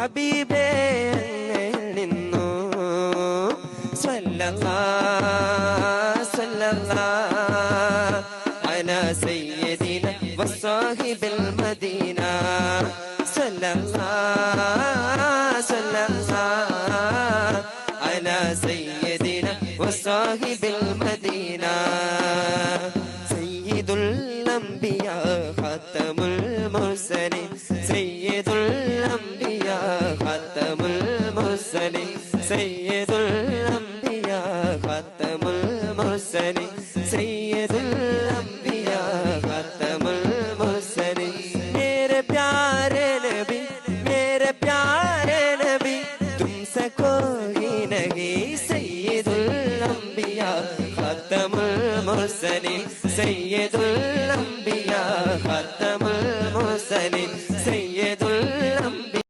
ഹബീബേ നിന്നു സല്ലല്ലാഹു സല്ലല്ലാഹു അലാ സയ്യിദിന വസാഹിബിൽ മദീന സല്ലല്ലാഹു സല്ലല്ലാഹു അലാ സയ്യിദിന വസാഹിബിൽ മദീന സയ്യിദുൽ അംബിയാ ഖാതമുൽ മുർസലീൻ സയ്യിദുൽ അംബിയാ ഖാതമുൽ മുർസലീൻ സയ്യിദുൽ അംബിയാ ഖാതമുൽ മുർസലീൻ സയ്യിദുൽ അംബിയാ ഖാതമുൽ മുർസലീൻ मेरे प्यारे नबी तुमसे कोई नहीं सയ്യിദുൽ അംബിയാ ഖാതമുൽ മുർസലീൻ സയ്യിദുൽ